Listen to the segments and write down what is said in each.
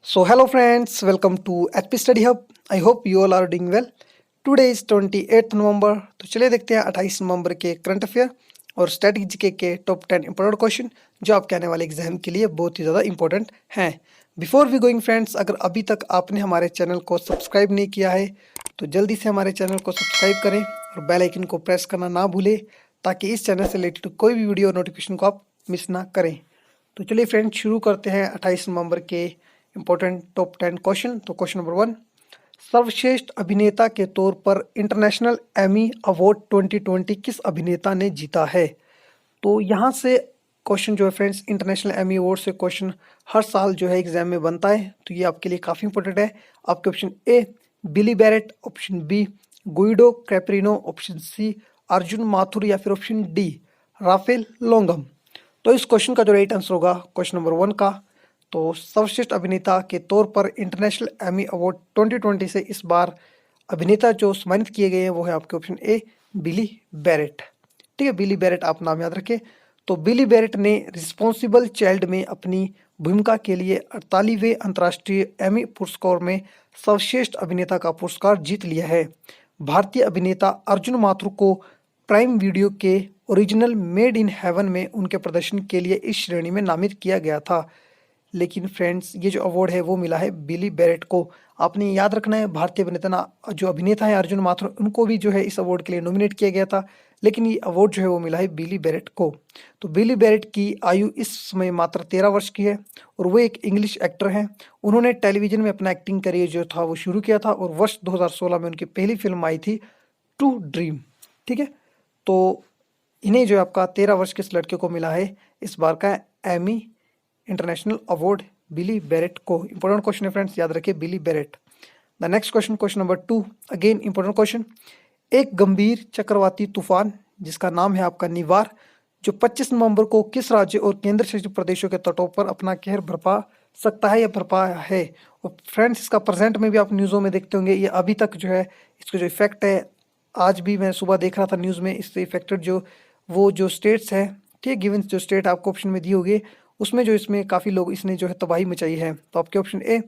So hello friends, welcome to HP Study Hub. I hope you all are doing well. Today is 28th November. तो चलिए देखते हैं 28 नवंबर के current affair और static GK के top 10 important question जो आपके आने वाले एग्जाम के लिए बहुत ही ज़्यादा इंपॉर्टेंट हैं। बिफोर वी गोइंग फ्रेंड्स, अगर अभी तक आपने हमारे चैनल को सब्सक्राइब नहीं किया है तो जल्दी से हमारे चैनल को सब्सक्राइब करें और बेल आइकन को प्रेस करना ना भूलें ताकि इस चैनल से रिलेटेड कोई भी वीडियो नोटिफिकेशन को आप मिस ना करें। तो चलिए फ्रेंड्स शुरू करते हैं 28 नवंबर के इंपॉर्टेंट टॉप 10 क्वेश्चन। तो क्वेश्चन नंबर 1, सर्वश्रेष्ठ अभिनेता के तौर पर इंटरनेशनल एमी अवार्ड 2020 किस अभिनेता ने जीता है? तो यहाँ से क्वेश्चन जो है फ्रेंड्स, इंटरनेशनल एमी अवार्ड से क्वेश्चन हर साल जो है एग्जाम में बनता है, तो ये आपके लिए काफ़ी इंपॉर्टेंट है। आपके option A Billy Barrett, option B Guido Caprino, option C Arjun Mathur या फिर ऑप्शन डी राफेल लोंगम। तो इस क्वेश्चन का जो राइट आंसर होगा क्वेश्चन नंबर 1 का, तो सर्वश्रेष्ठ अभिनेता के तौर पर इंटरनेशनल एमी अवार्ड 2020 से इस बार अभिनेता जो सम्मानित किए गए हैं वो है आपके ऑप्शन ए बिली बैरेट। ठीक है, बिली बैरेट आप नाम याद रखें। तो बिली बैरेट ने रिस्पॉन्सिबल चाइल्ड में अपनी भूमिका के लिए 48वें अंतर्राष्ट्रीय एमी पुरस्कार में सर्वश्रेष्ठ अभिनेता का पुरस्कार जीत लिया है। भारतीय अभिनेता अर्जुन माथुर को प्राइम वीडियो के ओरिजिनल मेड इन हेवन में उनके प्रदर्शन के लिए इस श्रेणी में नामित किया गया था। लेकिन फ्रेंड्स ये जो अवार्ड है वो मिला है बिली बैरेट को। आपने याद रखना है, भारतीय अभिनेता है अर्जुन माथुर, उनको भी जो है इस अवार्ड के लिए नॉमिनेट किया गया था, लेकिन ये अवार्ड जो है वो मिला है बिली बैरेट को। तो बिली बैरेट की आयु इस समय मात्र 13 वर्ष की है और वो एक इंग्लिश एक्टर हैं। उन्होंने टेलीविजन में अपना एक्टिंग करियर जो था वो शुरू किया था और वर्ष 2016 में उनकी पहली फिल्म आई थी टू ड्रीम। ठीक है, तो इन्हें जो आपका 13 वर्ष के इस लड़के को मिला है इस बार का Emmy international award Billy Barrett को। इंपॉर्टेंट क्वेश्चन है फ्रेंड्स, याद रखिए Billy Barrett. The next question, question number 2, again important question. एक गंभीर चक्रवाती तूफान जिसका नाम है आपका निवार, जो 25 नवंबर को किस राज्य और केंद्र शासित प्रदेशों के तटों पर अपना कहर बरपा सकता है या बरपा है? और फ्रेंड्स इसका प्रेजेंट में भी आप न्यूज़ों में देखते होंगे, ये अभी तक जो है इसका जो इफेक्ट है, आज भी मैं सुबह देख रहा था न्यूज़ में, इससे इफेक्टेड जो स्टेट्स हैं, ठीक है, गिवन जो स्टेट आपको ऑप्शन में दी होगी उसमें जो इसमें काफ़ी लोग इसने जो है तबाही मचाई है। तो आपके ऑप्शन ए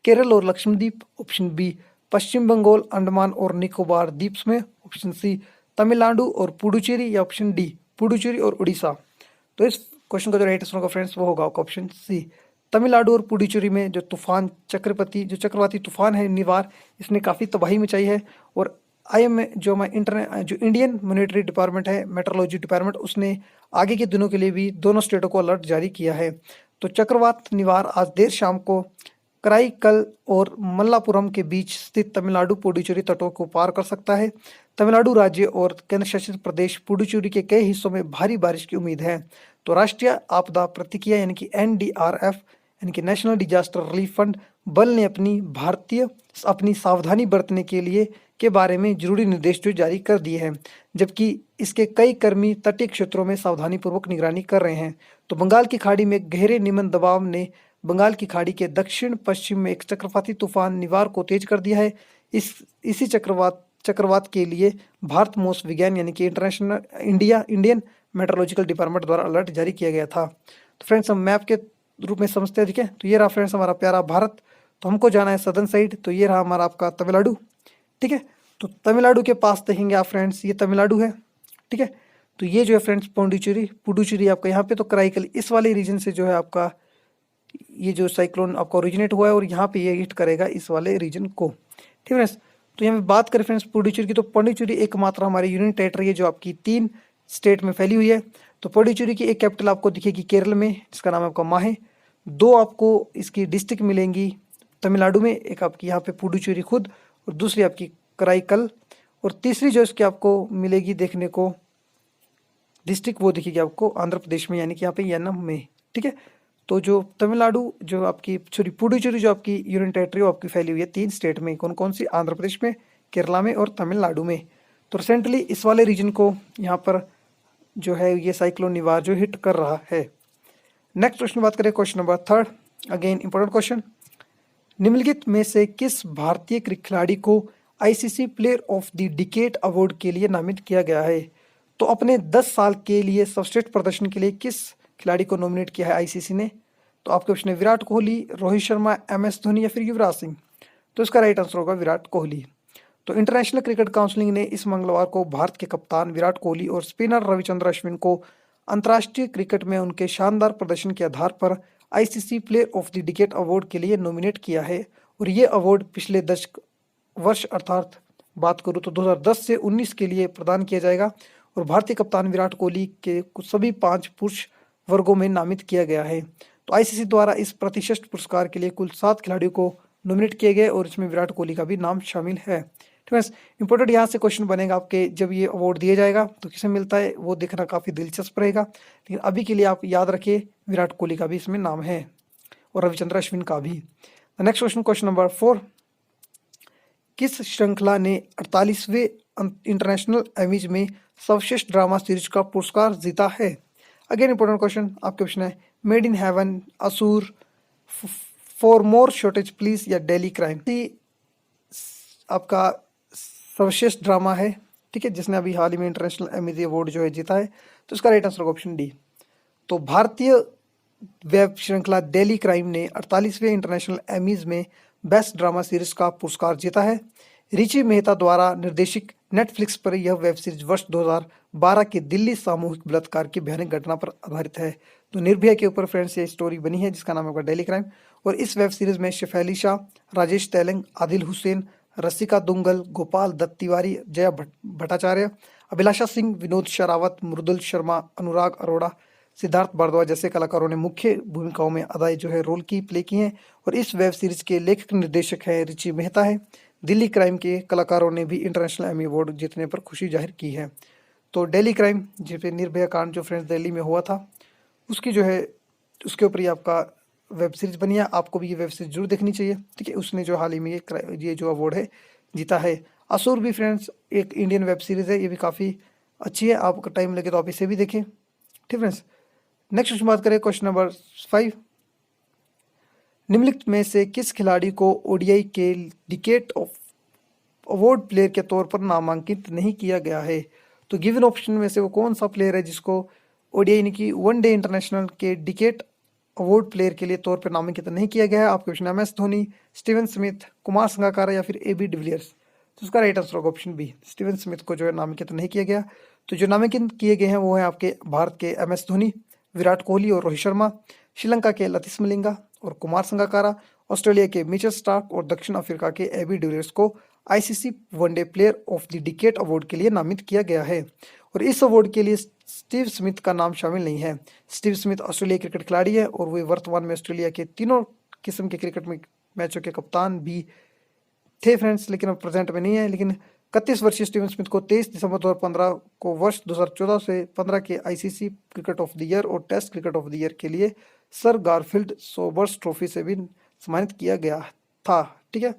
केरल और लक्षद्वीप, ऑप्शन बी पश्चिम बंगाल, अंडमान और निकोबार द्वीप्स में, ऑप्शन सी तमिलनाडु और पुडुचेरी या ऑप्शन डी पुडुचेरी और उड़ीसा। तो इस क्वेश्चन का जो राइट आंसर होगा फ्रेंड्स वो होगा आपका ऑप्शन सी तमिलनाडु और पुडुचेरी में जो चक्रवाती तूफान है निवार, इसने काफ़ी तबाही मचाई है। और जो इंडियन मॉनेटरी डिपार्टमेंट है, मेट्रोलॉजी डिपार्टमेंट, उसने आगे के दिनों के लिए भी दोनों स्टेटों को अलर्ट जारी किया है। तो चक्रवात निवार आज देर शाम को कराईकल और मल्लापुरम के बीच स्थित तमिलनाडु पुडुचेरी तटों को पार कर सकता है। तमिलनाडु राज्य और केंद्र शासित प्रदेश पुडुचेरी के कई हिस्सों में भारी बारिश की उम्मीद है। तो राष्ट्रीय आपदा प्रतिक्रिया यानी कि NDRF यानी कि नेशनल डिजास्टर रिलीफ फंड बल ने अपनी सावधानी बरतने के बारे में जरूरी निर्देश जो जारी कर दिए हैं, जबकि इसके कई कर्मी तटीय क्षेत्रों में सावधानीपूर्वक निगरानी कर रहे हैं। तो बंगाल की खाड़ी में गहरे निम्न दबाव ने बंगाल की खाड़ी के दक्षिण पश्चिम में एक चक्रवाती तूफान निवार को तेज कर दिया है। इसी चक्रवात के लिए भारत मौसम विज्ञान यानी कि इंडियन मेट्रोलॉजिकल डिपार्टमेंट द्वारा अलर्ट जारी किया गया था। तो फ्रेंड्स हम मैप के रूप में समझते हैं, ठीक है। तो ये रहा फ्रेंड्स हमारा प्यारा भारत, तो हमको जाना है सदर्न साइड, तो ये रहा हमारा आपका तमिलनाडु। ठीक है, तो तमिलनाडु के पास देखेंगे आप फ्रेंड्स, ये तमिलनाडु है। ठीक है, तो ये जो है फ्रेंड्स पुडुचेरी आपका यहाँ पे, तो कराईकल इस वाले रीजन से जो है आपका ये जो साइक्लोन आपका ओरिजिनेट हुआ है और यहाँ पे ये हिट करेगा इस वाले रीजन को। ठीक है फ्रेंड्स, तो यहाँ पे बात करें फ्रेंड्स पुडुचेरी की, तो पुडुचेरी एकमात्र हमारी यूनियन टेरिटरी है जो आपकी 3 स्टेट में फैली हुई है। तो पुडुचेरी की एक कैपिटल आपको दिखेगी केरल में, जिसका नाम आपका माहे। 2 आपको इसकी डिस्ट्रिक्ट मिलेंगी तमिलनाडु में, एक आपकी यहाँ पे पुडुचेरी खुद और दूसरी आपकी कराईकल, और तीसरी जो इसकी आपको मिलेगी देखने को डिस्ट्रिक्ट वो दिखेगी आपको आंध्र प्रदेश में, यानी कि यहाँ पे यानम में। ठीक है, तो जो तमिलनाडु जो आपकी पुडुचेरी जो आपकी यूनियन टेरिटरी वो आपकी फैली हुई है 3 स्टेट में, कौन कौन सी? आंध्र प्रदेश में, केरला में और तमिलनाडु में। तो रिसेंटली इस वाले रीजन को यहाँ पर जो है ये साइक्लोन निवार जो हिट कर रहा है। नेक्स्ट क्वेश्चन बात करें, question number 3, again important question. निम्नलिखित में से किस भारतीय खिलाड़ी को ICC player of the decade award के लिए नामित किया गया है? तो अपने 10 साल के लिए सर्वश्रेष्ठ प्रदर्शन के लिए किस खिलाड़ी को नॉमिनेट किया है ICC ने? तो आपके ऑप्शन है विराट कोहली, रोहित शर्मा, MS धोनी या फिर युवराज सिंह। तो इसका राइट आंसर होगा विराट कोहली। तो इंटरनेशनल क्रिकेट काउंसिल ने इस मंगलवार को भारत के कप्तान विराट कोहली और स्पिनर रविचंद्र अश्विन को अंतर्राष्ट्रीय क्रिकेट में उनके शानदार प्रदर्शन के आधार पर ICC player of the decade award के लिए नॉमिनेट किया है। और ये अवार्ड पिछले 10 वर्ष अर्थात बात करूँ तो 2010 से 19 के लिए प्रदान किया जाएगा। और भारतीय कप्तान विराट कोहली के कुछ सभी 5 पुरुष वर्गों में नामित किया गया है। तो ICC द्वारा इस प्रतिष्ठित पुरस्कार के लिए कुल 7 खिलाड़ियों को नॉमिनेट किए गए और इसमें विराट कोहली का भी नाम शामिल है। ठीक है, इंपॉर्टेंट यहाँ से क्वेश्चन बनेगा आपके, जब ये अवार्ड दिया जाएगा तो किसे मिलता है वो देखना काफ़ी दिलचस्प रहेगा। लेकिन अभी के लिए आप याद रखिए विराट कोहली का भी इसमें नाम है और रविचंद्र अश्विन का भी। नेक्स्ट क्वेश्चन, क्वेश्चन नंबर 4, किस श्रृंखला ने 48वें इंटरनेशनल एमीज में सर्वश्रेष्ठ ड्रामा सीरीज का पुरस्कार जीता है? अगेन इंपॉर्टेंट क्वेश्चन, आपके ऑप्शन है मेड इन हेवन, असुर, फॉर मोर शॉर्टेज प्लीज या डेली क्राइम। आपका सर्वश्रेष्ठ ड्रामा है, ठीक है, जिसने अभी हाल ही में इंटरनेशनल एमी अवार्ड जो है जीता है। तो इसका राइट आंसर ऑप्शन डी। तो भारतीय वेब श्रृंखला डेली क्राइम ने 48वें इंटरनेशनल एमीज में बेस्ट ड्रामा सीरीज का पुरस्कार जीता है। रिची मेहता द्वारा निर्देशित नेटफ्लिक्स पर यह वेब सीरीज वर्ष 2012 के दिल्ली सामूहिक बलात्कार की भयानक घटना पर आधारित है। तो निर्भया के ऊपर फ्रेंड्स ये स्टोरी बनी है जिसका नाम है डेली क्राइम। और इस वेब सीरीज में शेफाली शाह, राजेश तेलंग, आदिल हुसैन, रसिका दुंगल, गोपाल दत्त तिवारी, जया भट्टाचार्य, अभिलाषा सिंह, विनोद शरावत, मृदुल शर्मा, अनुराग अरोड़ा, सिद्धार्थ भारद्वाज जैसे कलाकारों ने मुख्य भूमिकाओं में अदाई जो है रोल की प्ले की हैं। और इस वेब सीरीज के लेखक निर्देशक है रिची मेहता है। दिल्ली क्राइम के कलाकारों ने भी इंटरनेशनल एमी अवार्ड जीतने पर खुशी जाहिर की है। तो डेली क्राइम जिस पे निर्भया कांड जो फ्रेंड्स दिल्ली में हुआ था उसकी जो है उसके ऊपर ही आपका वेब सीरीज बनी है। आपको भी ये वेब सीरीज जरूर देखनी चाहिए, ठीक है। उसने जो हाल ही में ये जो अवार्ड है जीता है। असुर भी फ्रेंड्स एक इंडियन वेब सीरीज है, ये भी काफ़ी अच्छी है, आपको टाइम लगे तो आप इसे भी देखें, ठीक फ्रेंड्स। नेक्स्ट क्वेश्चन बात करें, क्वेश्चन नंबर 5, निम्नलिखित में से किस खिलाड़ी को ODI के डिकेड ऑफ अवार्ड प्लेयर के तौर पर नामांकित नहीं किया गया है? तो गिवन ऑप्शन में से वो कौन सा प्लेयर है जिसको ODI यानी कि वनडे इंटरनेशनल के डिकेड अवार्ड प्लेयर के लिए तौर पर नामांकित नहीं किया गया है? आपके option MS Dhoni, Steven Smith, Kumar Sangakkara या फिर AB डिविलियर्स। तो उसका राइट आंसर होगा ऑप्शन बी, स्टीवन स्मिथ को जो है नामांकित नहीं किया गया। तो जो नामांकित किए गए हैं वो है आपके भारत के MS धोनी, विराट कोहली और रोहित शर्मा, श्रीलंका के लतीश मलिंगा और कुमार संगकारा, ऑस्ट्रेलिया के मिचेल स्टार्क और दक्षिण अफ्रीका के AB डिविलियर्स को ICC one day player of the decade award के लिए नामित किया गया है। और इस अवार्ड के लिए स्टीव स्मिथ का नाम शामिल नहीं है। स्टीव स्मिथ ऑस्ट्रेलिया क्रिकेट खिलाड़ी है और वे वर्तमान में ऑस्ट्रेलिया के तीनों किस्म के क्रिकेट में मैचों के कप्तान भी थे फ्रेंड्स, लेकिन अब प्रेजेंट में नहीं है। लेकिन 31 वर्षीय स्टीवन स्मिथ को 23 दिसंबर 2015 को वर्ष 2014 से 15 के ICC cricket of the year और test cricket of the year के लिए सर गारफील्ड सोबर्स ट्रॉफी से भी सम्मानित किया गया था, ठीक है।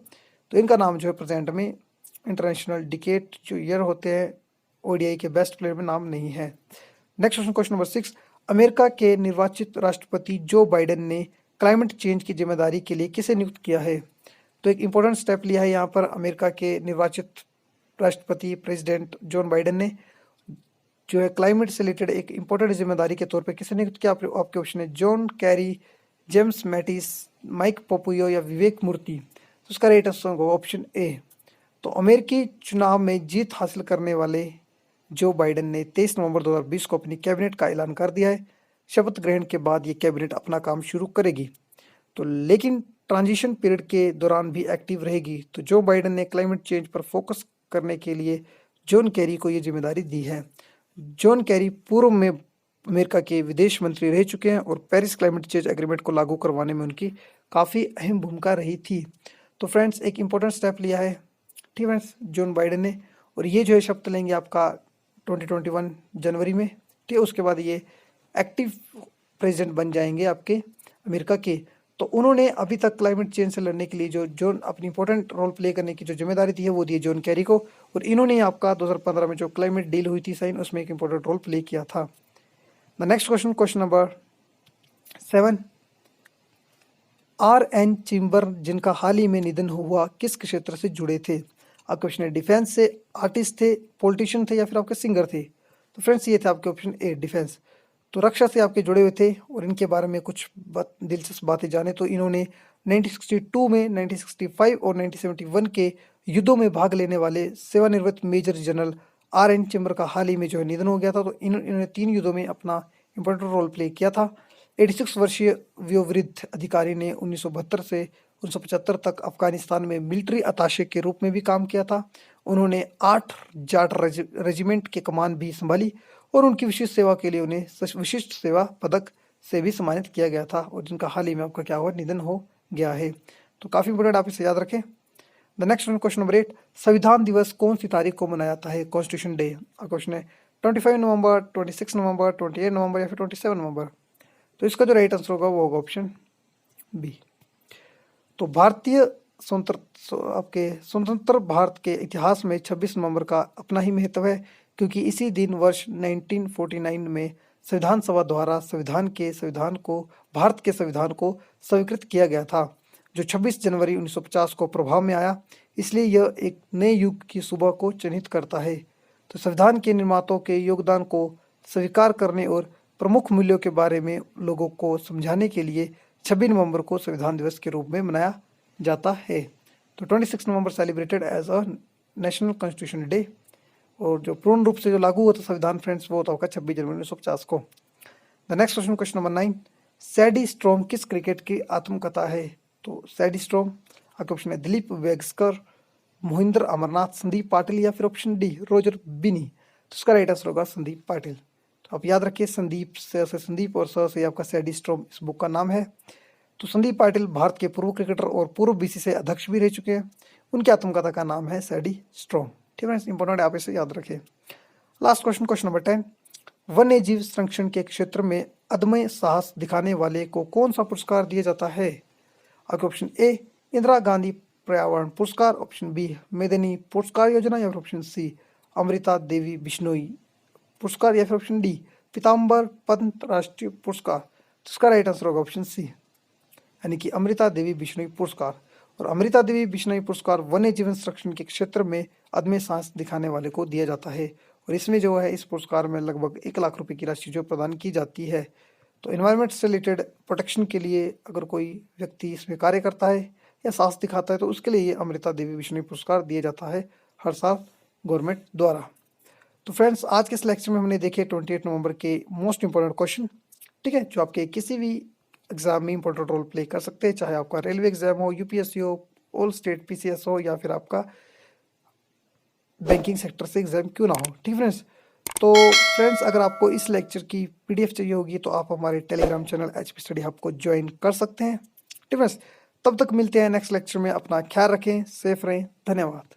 तो इनका नाम जो है प्रेजेंट में इंटरनेशनल डिकेड जो ईयर होते हैं ODI के बेस्ट प्लेयर में नाम नहीं है। Next question, question number 6, America के निर्वाचित राष्ट्रपति जो बाइडेन ने क्लाइमेट चेंज की जिम्मेदारी के लिए किसे नियुक्त किया है? तो एक इंपॉर्टेंट स्टेप लिया है यहाँ पर अमेरिका के निर्वाचित राष्ट्रपति प्रेसिडेंट जॉन बाइडेन ने, जो है क्लाइमेट से रिलेटेड एक इंपॉर्टेंट जिम्मेदारी के तौर पे किसे नियुक्त किया? आपके ऑप्शन है John Kerry, James Mattis, Mike Pompeo या विवेक मूर्ति। तो उसका राइट आंसर होगा ऑप्शन ए। तो अमेरिकी चुनाव में जीत हासिल करने वाले जो बाइडेन ने 23 नवंबर 2020 को अपनी कैबिनेट का ऐलान कर दिया है। शपथ ग्रहण के बाद ये कैबिनेट अपना काम शुरू करेगी, तो लेकिन ट्रांजिशन पीरियड के दौरान भी एक्टिव रहेगी। तो जो बाइडेन ने क्लाइमेट चेंज पर फोकस करने के लिए जॉन कैरी को ये जिम्मेदारी दी है। जॉन कैरी पूर्व में अमेरिका के विदेश मंत्री रह चुके हैं और पेरिस क्लाइमेट चेंज एग्रीमेंट को लागू करवाने में उनकी काफ़ी अहम भूमिका रही थी। तो फ्रेंड्स एक इंपॉर्टेंट स्टेप लिया है, ठीक फ्रेंड्स, जॉन बाइडेन ने। और ये जो है शपथ लेंगे आपका 2021 जनवरी में, ठीक है। उसके बाद ये एक्टिव प्रेसिडेंट बन जाएंगे आपके अमेरिका के। तो उन्होंने अभी तक क्लाइमेट चेंज से लड़ने के लिए जो अपनी इंपॉर्टेंट रोल प्ले करने की जो जिम्मेदारी थी है वो दी है जॉन कैरी को। और इन्होंने आपका 2015 में जो क्लाइमेट डील हुई थी साइन, उसमें एक इंपॉर्टेंट रोल प्ले किया था। The next question, question number 7, RN Chembur जिनका हाल ही में निधन हुआ किस क्षेत्र से जुड़े थे? आपके क्वेश्चन है डिफेंस से, आर्टिस्ट थे, पॉलिटिशियन थे या फिर आपके सिंगर थे? तो फ्रेंड्स ये थे आपके ऑप्शन ए डिफेंस। तो रक्षा से आपके जुड़े हुए थे और इनके बारे में कुछ दिलचस्प बातें जाने तो इन्होंने 1962 में, 1965 और 1971 के युद्धों में भाग लेने वाले सेवानिवृत्त मेजर जनरल RN चेम्बर का हाल ही में जो है निधन हो गया था। तो इन्होंने 3 युद्धों में अपना इंपॉर्टेंट रोल प्ले किया था। 86 वर्षीय वयोवृद्ध अधिकारी ने 1972 से 1975 तक अफगानिस्तान में मिलिट्री अताशे के रूप में भी काम किया था। उन्होंने 8 जाट रेजिमेंट की कमान भी संभाली और उनकी विशिष्ट सेवा के लिए उन्हें विशिष्ट सेवा पदक से भी सम्मानित किया गया था और जिनका हाल ही में आपका क्या हुआ, निधन हो गया है। तो काफ़ी इंपॉर्टेंट, आप इसे याद रखें। The next one, question number 8, संविधान दिवस कौन सी तारीख को मनाया जाता है? Constitution day. क्वेश्चन है 25 नवंबर, 26 नवंबर, 28 नवंबर या फिर 27 नवंबर। तो इसका जो राइट आंसर होगा वो होगा ऑप्शन बी। तो भारतीय स्वतंत्र भारत के इतिहास में 26 नवंबर का अपना ही महत्व है, क्योंकि इसी दिन वर्ष 1949 में संविधान सभा द्वारा भारत के संविधान को स्वीकृत किया गया था, जो 26 जनवरी 1950 को प्रभाव में आया। इसलिए यह एक नए युग की सुबह को चिन्हित करता है। तो संविधान के निर्माताओं के योगदान को स्वीकार करने और प्रमुख मूल्यों के बारे में लोगों को समझाने के लिए 26 नवंबर को संविधान दिवस के रूप में मनाया जाता है। तो 26 November celebrated as a national constitution day, और जो पूर्ण रूप से जो लागू हुआ था संविधान फ्रेंड्स वो होता 26 जनवरी 1950 को। The next question, question number 9, सैडी storm किस क्रिकेट की आत्मकथा है? तो सैडी स्ट्रॉम, आपका ऑप्शन है दिलीप वेंगसरकर, मोहिंदर अमरनाथ, संदीप पाटिल या फिर ऑप्शन डी रोजर बिनी। तो इसका राइट आंसर होगा संदीप पाटिल। तो आप याद रखिए, संदीप और से आपका सैडी स्ट्रॉम इस बुक का नाम है। तो संदीप पाटिल भारत के पूर्व क्रिकेटर और पूर्व BCCI अध्यक्ष भी रह चुके हैं। उनकी आत्मकथा का नाम है सैडी स्ट्रॉम। ठीक है, इंपॉर्टेंट है, आप इसे याद रखें। लास्ट क्वेश्चन, क्वेश्चन नंबर 10, वन्य जीव संरक्षण के क्षेत्र में अदम्य साहस दिखाने वाले को कौन सा पुरस्कार दिया जाता है? आपके ऑप्शन ए इंदिरा गांधी पर्यावरण पुरस्कार, ऑप्शन बी मेदिनी पुरस्कार योजना या फिर ऑप्शन सी अमृता देवी बिश्नोई पुरस्कार या फिर ऑप्शन डी पीताम्बर पंत राष्ट्रीय पुरस्कार। तो इसका राइट आंसर होगा ऑप्शन सी, यानी कि अमृता देवी बिश्नोई पुरस्कार। और अमृता देवी बिश्नोई पुरस्कार वन्य जीवन संरक्षण के क्षेत्र में अदम्य साहस दिखाने वाले को दिया जाता है, और इसमें जो है इस पुरस्कार में लगभग 1 लाख रुपए की राशि जो प्रदान की जाती है। तो एनवायरनमेंट से रिलेटेड प्रोटेक्शन के लिए अगर कोई व्यक्ति इसमें कार्य करता है या साहस दिखाता है तो उसके लिए ये अमृता देवी बिश्नोई पुरस्कार दिया जाता है हर साल गवर्नमेंट द्वारा। तो फ्रेंड्स, आज के इस लेक्चर में हमने देखे 28 नवंबर के मोस्ट इंपॉर्टेंट क्वेश्चन, ठीक है, जो आपके किसी भी एग्जाम में इंपॉर्टेंट रोल प्ले कर सकते हैं, चाहे आपका रेलवे एग्जाम हो, UPSC हो, ऑल स्टेट PCS हो या फिर आपका बैंकिंग सेक्टर से एग्जाम क्यों ना हो। ठीक फ्रेंड्स, तो फ्रेंड्स अगर आपको इस लेक्चर की PDF चाहिए होगी तो आप हमारे Telegram channel HP study hub को ज्वाइन कर सकते हैं। ठीक फ्रेंड्स, तब तक मिलते हैं नेक्स्ट लेक्चर में। अपना ख्याल रखें, सेफ रहें, धन्यवाद।